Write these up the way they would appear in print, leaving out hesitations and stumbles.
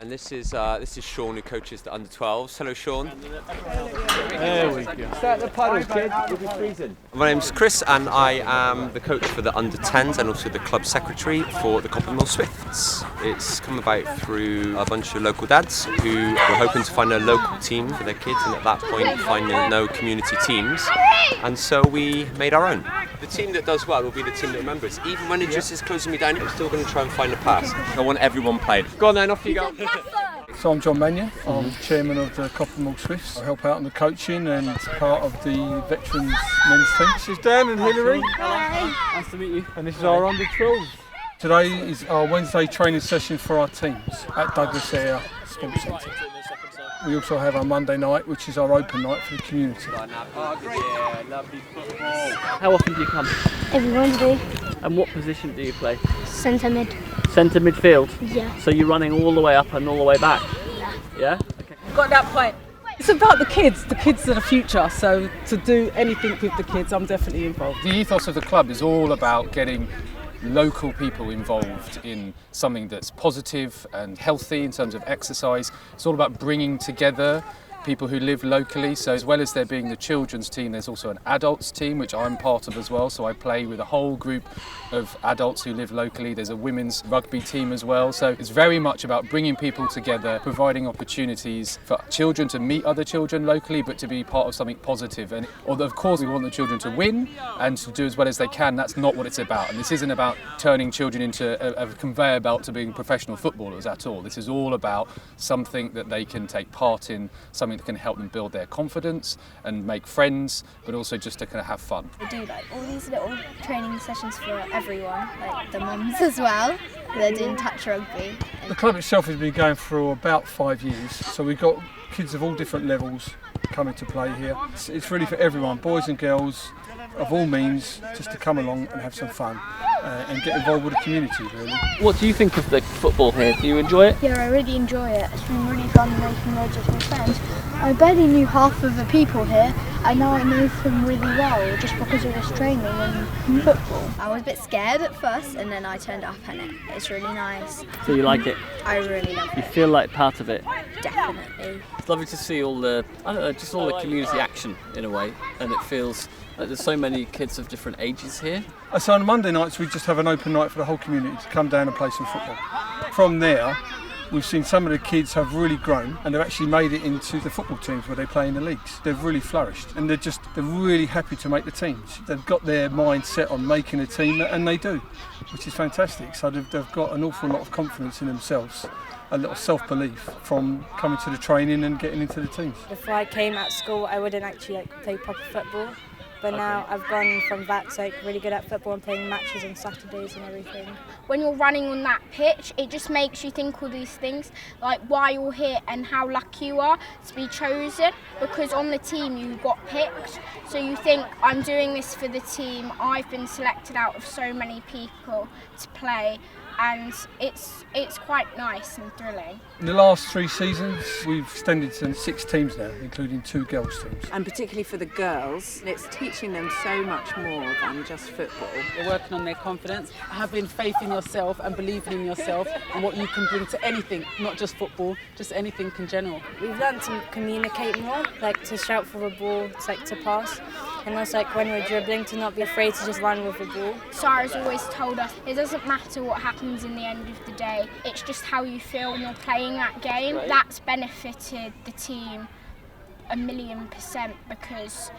And this is Sean, who coaches the under-12s. Hello, Sean. There we go. Start the paddle, kid. You'll be freezing. My name's Chris, and I am the coach for the under-10s and also the club secretary for the Coppermill Swifts. It's come about through a bunch of local dads who were hoping to find a local team for their kids, and at that point finding no community teams, and so we made our own. The team that does well will be the team that remembers. Even when it just is closing me down, I'm still going to try and find a pass. I want everyone playing. Go on then, off you go. So I'm John Mannion, I'm chairman of the Coppermill Swifts. I help out in the coaching and part of the veterans men's team. This is Dan and Hilary. Hi. Nice to meet you. And this is our under-12s. Today is our Wednesday training session for our teams at Douglas Air Sports Centre. We also have our Monday night, which is our open night for the community. How often do you come? Every Wednesday. And what position do you play? Centre mid. Centre midfield? Yeah. So you're running all the way up and all the way back? Yeah. Yeah? Okay. Got that point. It's about the kids are the future, so to do anything with the kids, I'm definitely involved. The ethos of the club is all about getting local people involved in something that's positive and healthy in terms of exercise. It's all about bringing together people who live locally. So as well as there being the children's team, there's also an adults team, which I'm part of as well. So I play with a whole group of adults who live locally. There's a women's rugby team as well. So it's very much about bringing people together, providing opportunities for children to meet other children locally, but to be part of something positive. And although of course we want the children to win and to do as well as they can, that's not what it's about. And this isn't about turning children into a conveyor belt to being professional footballers at all. This is all about something that they can take part in, something that can help them build their confidence and make friends, but also just to kind of have fun. We do like all these little training sessions for everyone, like the mums as well. They're doing touch rugby. The club itself has been going for about 5 years, so we've got kids of all different levels coming to play here. It's really for everyone, boys and girls, of all means, just to come along and have some fun and get involved with the community, really. What do you think of the football here? Do you enjoy it? Yeah, I really enjoy it. It's been really fun making loads of new friends. I barely knew half of the people here, and now I know them really well just because of this training and football. I was a bit scared at first, and then I turned up and it's really nice. So you like it? I really love You it. feel like part of it? Definitely. It's lovely to see all the, I don't know, just all the community action in a way, and it feels like there's so many kids of different ages here. So on Monday nights we just have an open night for the whole community to come down and play some football. From there, we've seen some of the kids have really grown and they've actually made it into the football teams where they play in the leagues. They've really flourished and they're really happy to make the teams. They've got their mind set on making a team, and they do, which is fantastic. So they've got an awful lot of confidence in themselves, a lot of self-belief from coming to the training and getting into the teams. Before I came at school, I wouldn't actually play proper football, but now I've gone from that to really good at football and playing matches on Saturdays and everything. When you're running on that pitch, it just makes you think all these things, like why you're here and how lucky you are to be chosen, because on the team you got picked. So you think, I'm doing this for the team, I've been selected out of so many people to play, and it's quite nice and thrilling. In the last 3 seasons, we've extended to 6 teams now, including 2 girls' teams. And particularly for the girls, it's teaching them so much more than just football. They're working on their confidence, having faith in yourself and believing in yourself and what you can bring to anything, not just football, just anything in general. We've learned to communicate more, like to shout for a ball, to pass, and also like when we're dribbling to not be afraid to just run with the ball. Sarah's always told us it doesn't matter what happens in the end of the day, it's just how you feel when you're playing that game. Right. That's benefited the team 1,000,000% because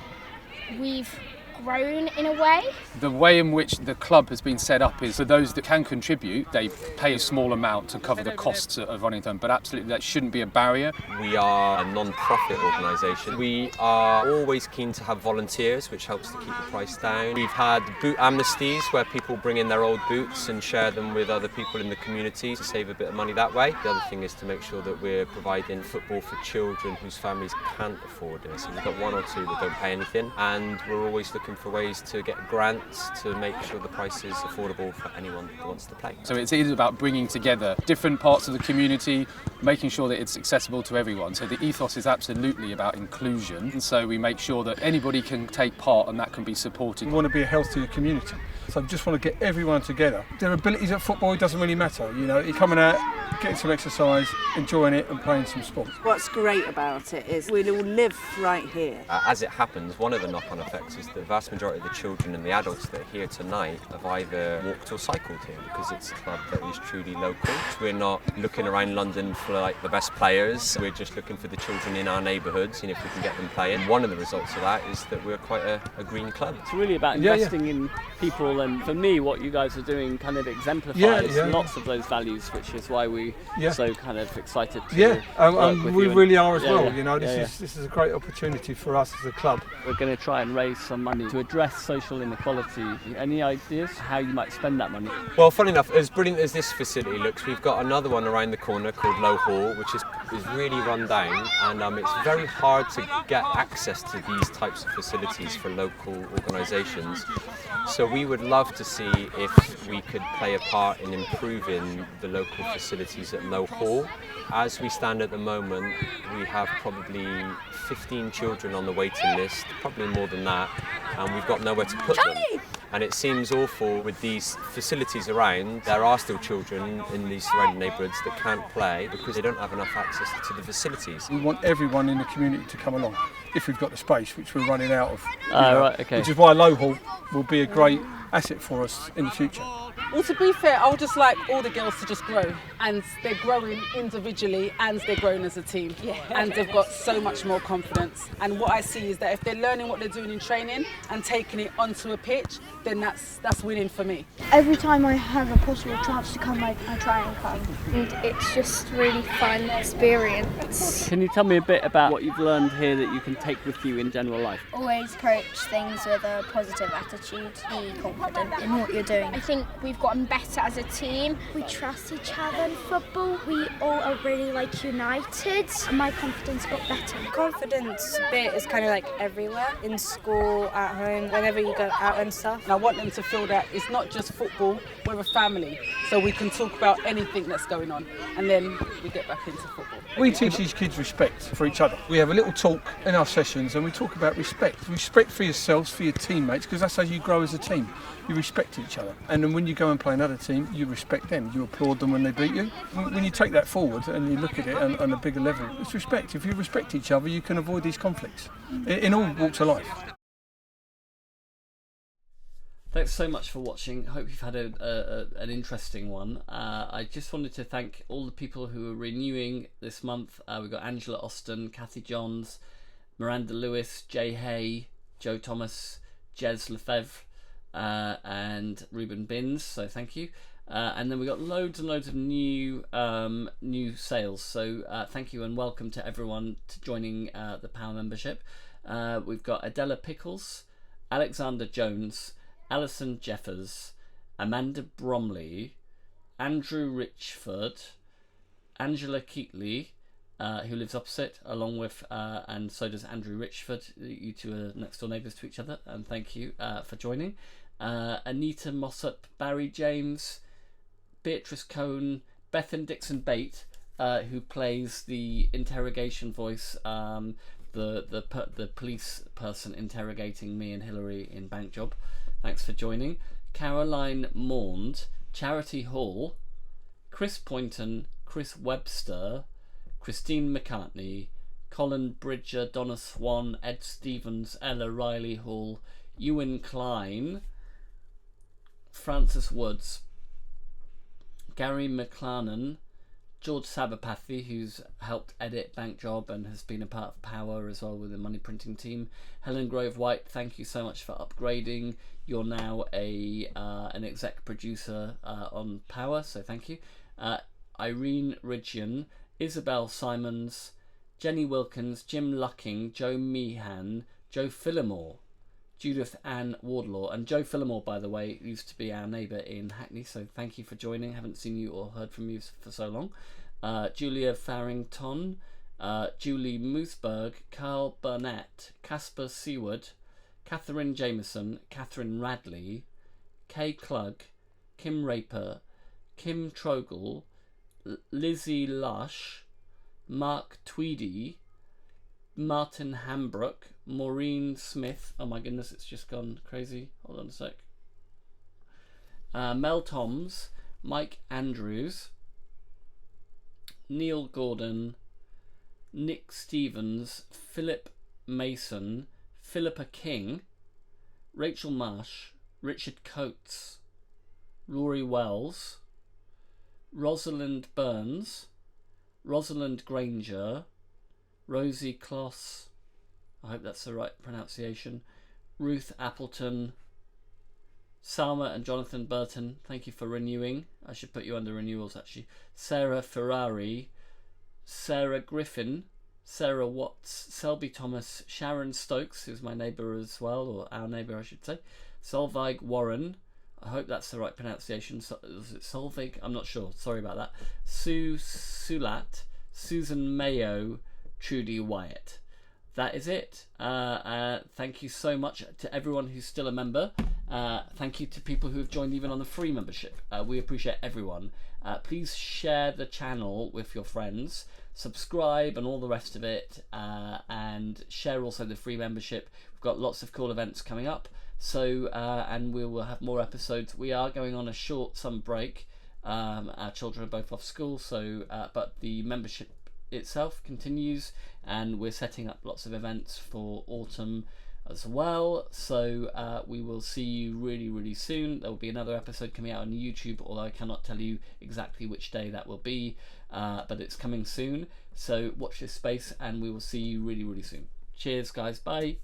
we've grown in a way. The way in which the club has been set up is for those that can contribute, they pay a small amount to cover the costs of running them, but absolutely that shouldn't be a barrier. We are a non-profit organisation. We are always keen to have volunteers, which helps to keep the price down. We've had boot amnesties where people bring in their old boots and share them with other people in the community to save a bit of money that way. The other thing is to make sure that we're providing football for children whose families can't afford it. So we've got 1 or 2 that don't pay anything, and we're always looking for ways to get grants to make sure the price is affordable for anyone that wants to play. So it is about bringing together different parts of the community, making sure that it's accessible to everyone. So the ethos is absolutely about inclusion, and so we make sure that anybody can take part and that can be supported. We want to be a healthier community. So I just want to get everyone together. Their abilities at football, it doesn't really matter. You know, you're coming out, getting some exercise, enjoying it and playing some sport. What's great about it is we all live right here. As it happens, one of the knock-on effects is that the vast majority of the children and the adults that are here tonight have either walked or cycled here, because it's a club that is truly local. We're not looking around London for like the best players, we're just looking for the children in our neighbourhoods, and if we can get them playing. One of the results of that is that we're quite a green club. It's really about investing in people, and for me what you guys are doing kind of exemplifies lots of those values, which is why we so kind of excited to work with we you. really are as well. You know, this is a great opportunity for us as a club. We're going to try and raise some money to address social inequality. Any ideas how you might spend that money? Well, funny enough, as brilliant as this facility looks, we've got another one around the corner called Locale, which is really run down, and it's very hard to get access to these types of facilities for local organisations. So we would love to see if we could play a part in improving the local facilities at Locale. As we stand at the moment, we have probably 15 children on the waiting list, probably more than that, and we've got nowhere to put them. And it seems awful with these facilities around. There are still children in these surrounding neighbourhoods that can't play because they don't have enough access to the facilities. We want everyone in the community to come along, if we've got the space, which we're running out of. Right, okay. Which is why Lowhall will be a great asset for us in the future. Well, to be fair, I would just like all the girls to just grow, and they're growing individually and they're growing as a team, and they've got so much more confidence. And what I see is that if they're learning what they're doing in training and taking it onto a pitch, then that's winning for me. Every time I have a possible chance to come, I try and come. And it's just really fun experience. Can you tell me a bit about what you've learned here that you can take with you in general life? Always approach things with a positive attitude. Be confident in what you're doing. I think we've gotten better as a team. We trust each other in football. We all are really united. And my confidence got better. Confidence bit is kind of everywhere, in school, at home, whenever you go out and stuff. And I want them to feel that it's not just football, we're a family, so we can talk about anything that's going on, and then we get back into football. We teach these kids respect for each other. We have a little talk in our sessions and we talk about respect. Respect for yourselves, for your teammates, because that's how you grow as a team. You respect each other. And then when you go and play another team, you respect them. You applaud them when they beat you. When you take that forward and you look at it on a bigger level, it's respect. If you respect each other, you can avoid these conflicts in all walks of life. Thanks so much for watching. I hope you've had an interesting one. I just wanted to thank all the people who are renewing this month. We've got Angela Austin, Kathy Johns, Miranda Lewis, Jay Hay, Joe Thomas, Jez Lefebvre, and Ruben Binns, so thank you. And then we got loads and loads of new sales, so thank you and welcome to everyone to joining the Power membership. We've got Adela Pickles, Alexander Jones, Alison Jeffers, Amanda Bromley, Andrew Richford, Angela Keatley, who lives opposite, along with, and so does Andrew Richford. You two are next door neighbours to each other, and thank you for joining. Anita Mossop, Barry James, Beatrice Cohn, Bethan Dixon Bate, who plays the interrogation voice, the police person interrogating me and Hillary in Bank Job. Thanks for joining. Caroline Maund, Charity Hall, Chris Poynton, Chris Webster, Christine McCartney, Colin Bridger, Donna Swan, Ed Stevens, Ella Riley Hall, Ewan Klein, Francis Woods, Gary McLarnon, George Sabapathy, who's helped edit Bank Job and has been a part of Power as well with the money printing team. Helen Grove White, thank you so much for upgrading. You're now an exec producer on Power, so thank you. Irene Ridgeon, Isabel Simons, Jenny Wilkins, Jim Lucking, Joe Meehan, Joe Phillimore, Judith Ann Wardlaw, and Joe Phillimore, by the way, used to be our neighbour in Hackney, so thank you for joining. Haven't seen you or heard from you for so long. Julia Farrington, Julie Mooseberg, Carl Burnett, Casper Seward, Catherine Jameson, Catherine Radley, Kay Klug, Kim Raper, Kim Trogle, Lizzie Lush, Mark Tweedy, Martin Hambrook, Maureen Smith. Oh my goodness, it's just gone crazy. Hold on a sec. Mel Toms, Mike Andrews, Neil Gordon, Nick Stevens, Philip Mason, Philippa King, Rachel Marsh, Richard Coates, Rory Wells, Rosalind Burns, Rosalind Granger, Rosie Kloss, I hope that's the right pronunciation, Ruth Appleton, Salma and Jonathan Burton, thank you for renewing. I should put you under renewals actually. Sarah Ferrari, Sarah Griffin, Sarah Watts, Selby Thomas, Sharon Stokes, who's my neighbour as well, or our neighbour I should say, Solveig Warren, I hope that's the right pronunciation. Is it Solveig? I'm not sure, sorry about that. Sue Sulat, Susan Mayo, Trudy Wyatt. That is it. Thank you so much to everyone who's still a member. Thank you to people who have joined even on the free membership. We appreciate everyone. Please share the channel with your friends, subscribe and all the rest of it, and share also the free membership. We've got lots of cool events coming up, so and we will have more episodes. We are going on a short summer break. Our children are both off school, so but the membership itself continues, and we're setting up lots of events for autumn as well, so we will see you really soon. There will be another episode coming out on YouTube, although I cannot tell you exactly which day that will be, but it's coming soon, so watch this space and we will see you really soon. Cheers guys, bye.